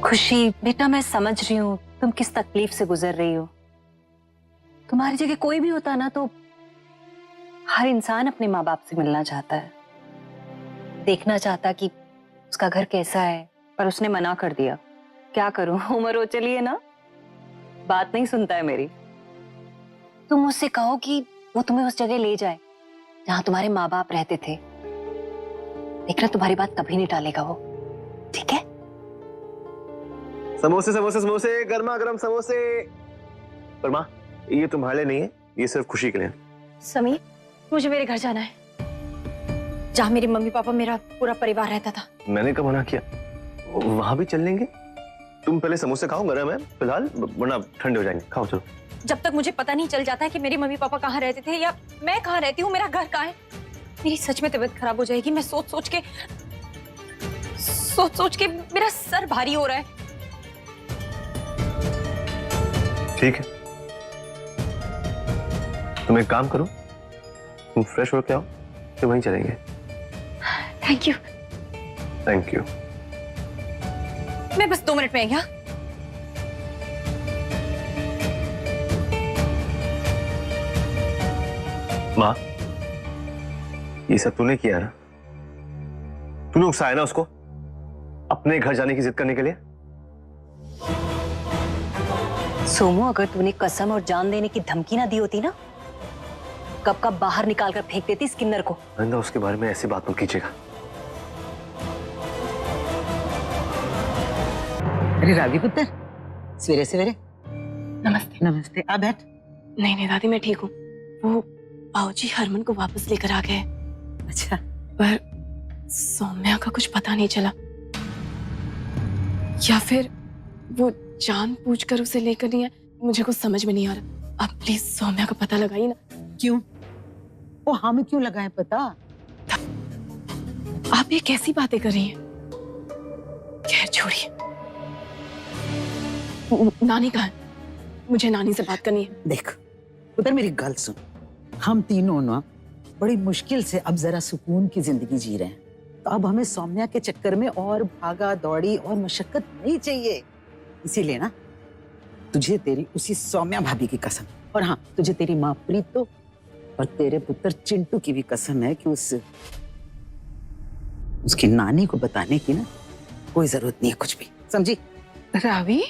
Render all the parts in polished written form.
खुशी बेटा, मैं समझ रही हूँ तुम किस तकलीफ से गुजर रही हो। तुम्हारी जगह कोई भी होता ना तो हर इंसान अपने माँ बाप से मिलना चाहता है, देखना चाहता कि उसका घर कैसा है, पर उसने मना कर दिया। क्या करूं, उम्र हो चली है ना, बात नहीं सुनता है मेरी। तुम मुझसे कहो कि वो तुम्हें उस जगह ले जाए जहां तुम्हारे माँ बाप रहते थे। देखना तुम्हारी बात कभी नहीं टालेगा वो, ठीक है? समोसे समोसे समोसे, गर्मा गर्म समोसे। पर माँ, ये तुम्हारे लिए नहीं है, ये सिर्फ खुशी के लिए। समीर, मुझे मेरे घर जाना है, जहां मेरे मम्मी पापा मेरा पूरा परिवार रहता था। मैंने कब मना किया? वहां भी चल लेंगे। तुम पहले समोसे खाओ, गर्म है फिलहाल, वरना ठंडे हो जाएंगे। खाओ चलो। जब तक मुझे पता नहीं चल जाता है कि मेरे मम्मी पापा कहाँ रहते थे या मैं कहाँ रहती हूँ, मेरा घर कहाँ है, मेरी सच में तबीयत खराब हो जाएगी। मैं सोच सोच के मेरा सर भारी हो रहा है। ठीक है, तुम एक काम करो, तुम फ्रेश होके आओ, तो वहीं चलेंगे। Thank you. Thank you. मैं बस 2 मिनट में आई। हाँ, माँ, ये सब तूने किया ना? तूने उकसाया ना उसको अपने घर जाने की जिद करने के लिए? सोमू, अगर तूने कसम और जान देने की धमकी ना दी होती ना, कब कब बाहर निकाल कर फेंक देती स्किनर को। आइंदा उसके बारे में ऐसी बात मत कीजिएगा। अरे रावी पुत्र, सवेरे सवेरे। नमस्ते। नमस्ते, आ बैठ। नहीं दादी, मैं ठीक हूँ। वो बाबूजी हरमन को वापस लेकर आ गए। अच्छा, पर सौम्या का कुछ पता नहीं चला, या फिर वो जानबूझकर उसे लेकर नहीं है, मुझे कुछ समझ में नहीं आ रहा। आप प्लीज सौम्या का पता लगाइए ना। क्यों? वो हमें क्यों लगाए पता? आप ये कैसी बातें कर रही हैं? खैर छोड़िए। नानी कहाँ है? मुझे नानी से बात करनी है। देख उधर, मेरी गल सुन। हम तीनों ना बड़ी मुश्किल से अब जरा सुकून की जिंदगी जी रहे हैं, तो अब हमें सौम्या के चक्कर में और भागा दौड़ी और मशक्कत नहीं चाहिए। इसीलिए ना तुझे तेरी उसी सौम्या भाभी की कसम, और हाँ, तुझे तेरी माँ प्रीतो और तेरे पुत्र चिंटू की भी कसम है कि उसकी नानी को बताने की ना कोई जरूरत नहीं है कुछ भी, समझी? रावी,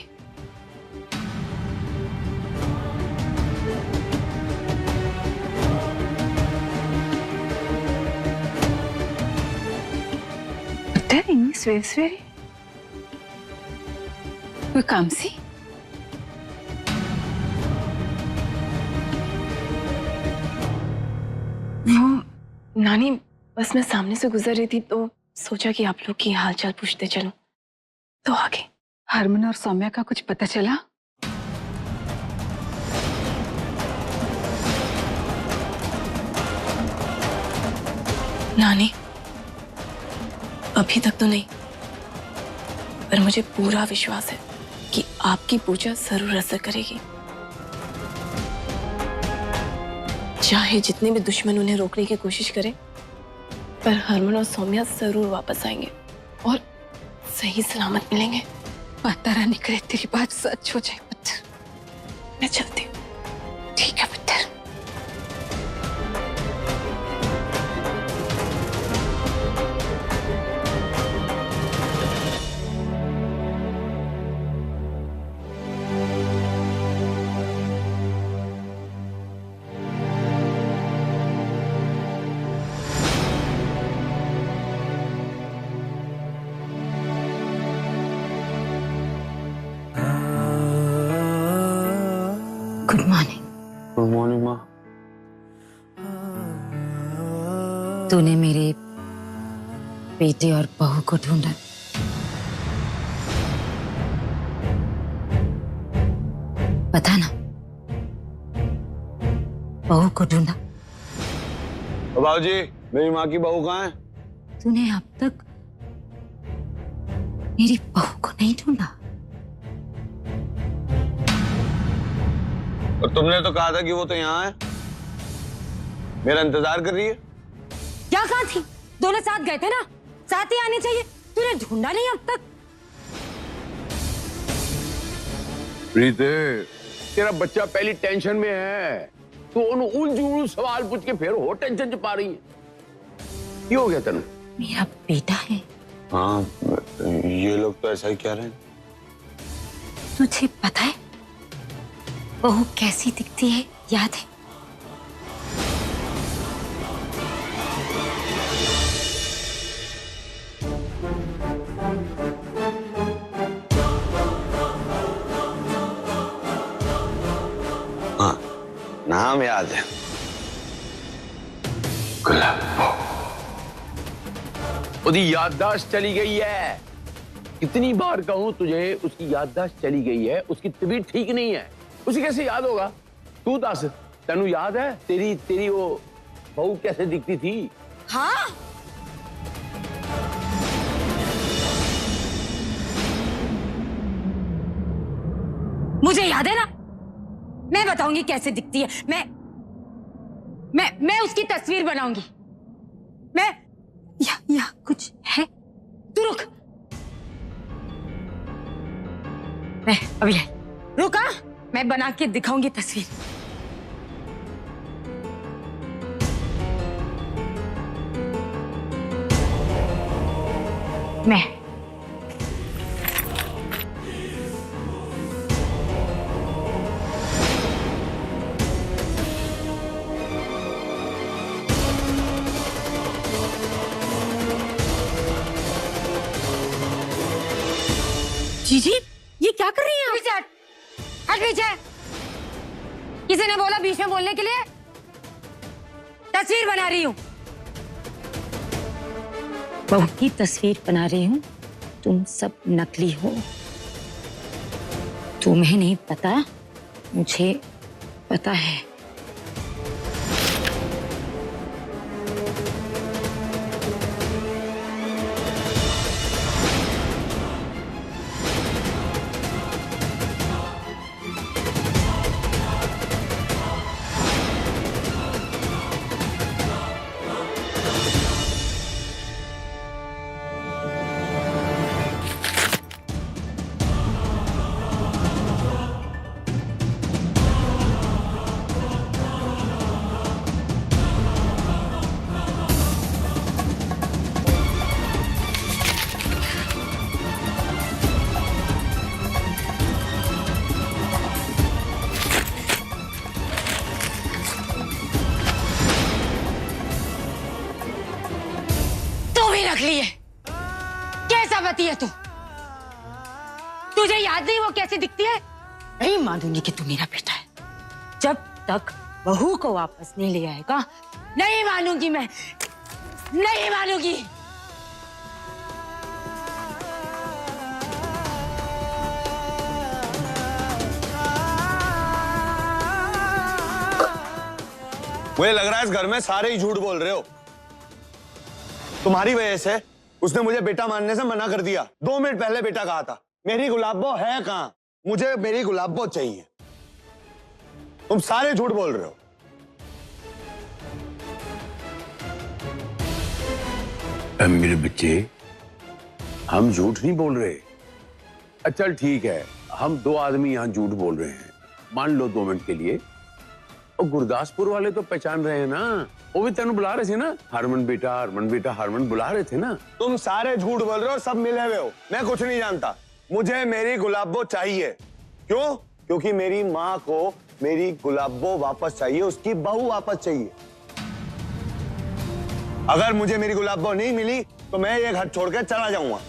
सवेरे सवेरे कोई काम सी? वो नानी, बस मैं सामने से गुजर रही थी तो सोचा कि आप लोग की हालचाल पूछते चलूं, तो आगे। हरमन और सौम्या का कुछ पता चला? नानी, अभी तक तो नहीं, पर मुझे पूरा विश्वास है कि आपकी पूजा जरूर असर करेगी। चाहे जितने भी दुश्मन उन्हें रोकने की कोशिश करें, पर हरमन और सौम्या जरूर वापस आएंगे और सही सलामत मिलेंगे। माता रानी करे तेरी बात सच हो जाए पुत्र। मैं चलती हूँ। ठीक है पुत्र। Good morning. गुड मॉर्निंग माँ। तूने मेरे बेटे और बहू को ढूंढा? पता ना, बहू को ढूंढा? बाबूजी, मेरी माँ की बहू कहाँ है? तूने अब तक मेरी बहू को नहीं ढूंढा? और तुमने तो कहा था कि वो तो यहाँ है, मेरा इंतजार कर रही है। क्या कहा थी? दोनों साथ गए थे ना, साथ ही आने चाहिए। तूने ढूंढा नहीं अब तक? प्रीत, तेरा बच्चा पहली टेंशन में है, तू उलझ सवाल पूछ के फिर हो टेंशन च पा रही है। क्यों हो गया तेन? मेरा बेटा है। हाँ, ये लोग तो ऐसा ही कह रहे हैं। तुझे पता है बहू कैसी दिखती है, याद है? हाँ, नाम याद है। गुलाबो। उसकी याददाश्त चली गई है। कितनी बार कहूं तुझे, उसकी याददाश्त चली गई है, उसकी तबीयत ठीक नहीं है। उसे कैसे याद होगा? तू दस, तेनू याद है तेरी वो बहू कैसे दिखती थी? हाँ, मुझे याद है ना। मैं बताऊंगी कैसे दिखती है। मैं उसकी तस्वीर बनाऊंगी। मैं या कुछ है? तू रुक, मैं अभी आई। रुका, मैं बना के दिखाऊंगी तस्वीर। मैं जीजी, ये क्या कर रही हैं आप? हट पीछे। किसी ने बोला बीच में बोलने के लिए? तस्वीर बना रही हूँ। बहू की तस्वीर बना रही हूँ। तुम सब नकली हो। तुम्हें नहीं पता, मुझे पता है। नकली है। कैसा पति है तू? तुझे याद नहीं वो कैसी दिखती है? नहीं मानूंगी कि तू मेरा बेटा है। जब तक बहू को वापस नहीं ले आएगा, नहीं मानूंगी मैं, नहीं मानूंगी। मुझे लग रहा है इस घर में सारे ही झूठ बोल रहे हो। तुम्हारी वजह से उसने मुझे बेटा मानने से मना कर दिया। 2 मिनट पहले बेटा कहा था। मेरी गुलाबो है कहां? मुझे मेरी गुलाबो चाहिए। तुम सारे झूठ बोल रहे हो। मेरे बच्चे, हम झूठ नहीं बोल रहे। चल ठीक है, हम 2 आदमी यहाँ झूठ बोल रहे हैं, मान लो 2 मिनट के लिए। और गुरदासपुर वाले तो पहचान रहे हैं ना, वो भी तेनू बुला रहे थे ना, हरमन बेटा हरमन बेटा हरमन बुला रहे थे ना। तुम सारे झूठ बोल रहे हो, सब मिले हुए हो। मैं कुछ नहीं जानता। मुझे मेरी गुलाबो चाहिए। क्यों? क्योंकि मेरी माँ को मेरी गुलाबो वापस चाहिए, उसकी बहू वापस चाहिए। अगर मुझे मेरी गुलाबो नहीं मिली तो मैं ये घर छोड़कर चला जाऊंगा।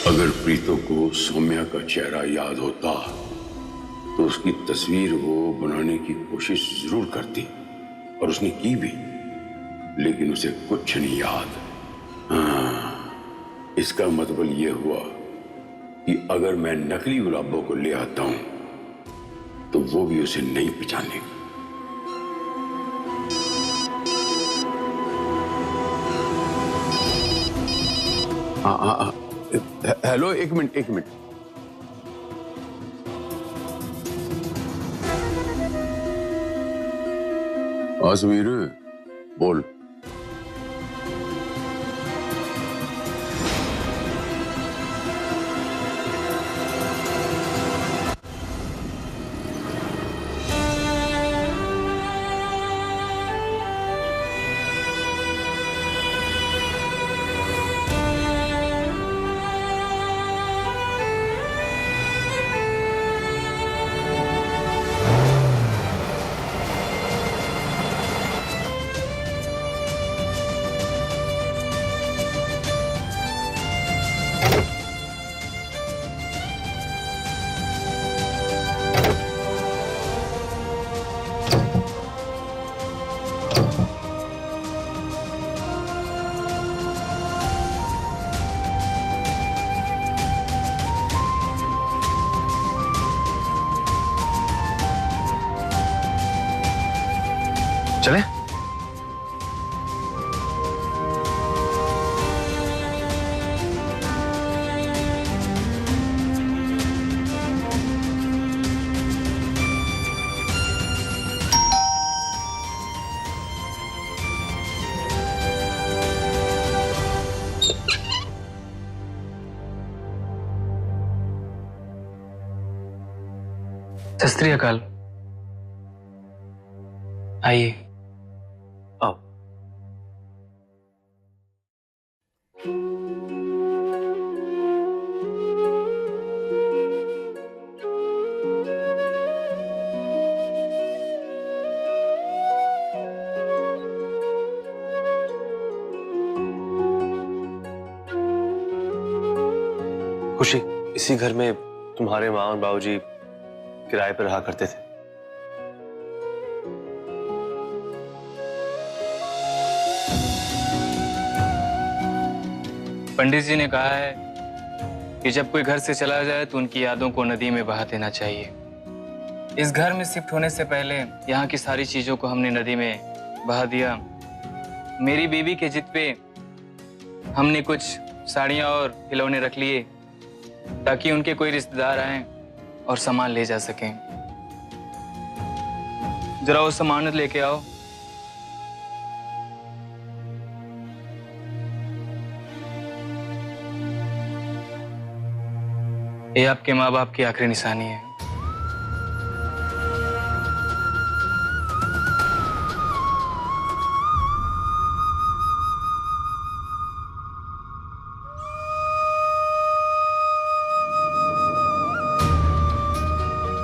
अगर प्रीतो को सौम्या का चेहरा याद होता तो उसकी तस्वीर वो बनाने की कोशिश जरूर करती, और उसने की भी, लेकिन उसे कुछ नहीं याद। हाँ, इसका मतलब ये हुआ कि अगर मैं नकली गुलाबों को ले आता हूं तो वो भी उसे नहीं पहचानेगा। हाँ, हेलो, एक मिनट। हाँ समीर, बोल। सत श्री अकाल। आइए। आओ। खुशी, इसी घर में तुम्हारे माँ और बाबूजी किराए पर रहा करते थे। पंडित जी ने कहा है कि जब कोई घर से चला जाए तो उनकी यादों को नदी में बहा देना चाहिए। इस घर में शिफ्ट होने से पहले यहाँ की सारी चीजों को हमने नदी में बहा दिया। मेरी बीवी के जिद पे हमने कुछ साड़ियाँ और खिलौने रख लिए ताकि उनके कोई रिश्तेदार आए और सामान ले जा सकें। जरा वो सामान लेके आओ। ये आपके माँ बाप की आखिरी निशानी है।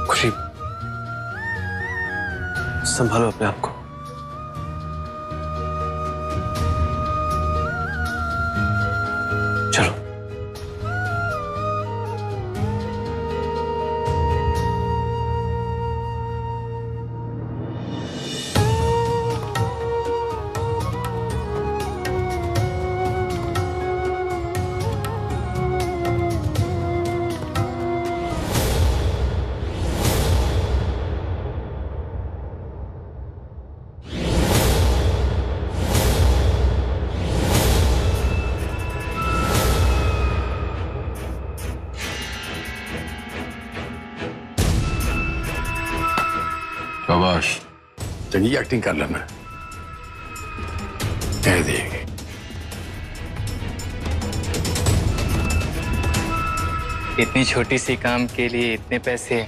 खुशी, संभालो अपने आप को। चलो। शाबाश, चंगी एक्टिंग कर लेना। कह देगी। इतनी छोटी सी काम के लिए इतने पैसे,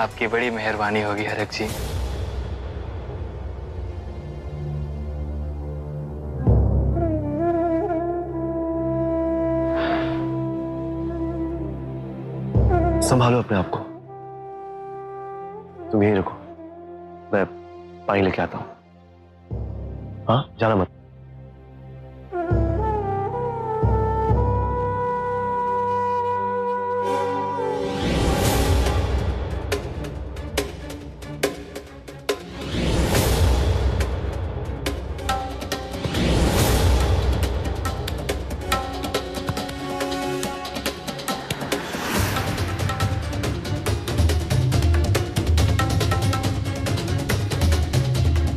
आपकी बड़ी मेहरबानी होगी हरक जी। संभालो अपने आप को। तुम यहीं रुको, मैं पानी लेके आता हूं। हाँ, जाना मत।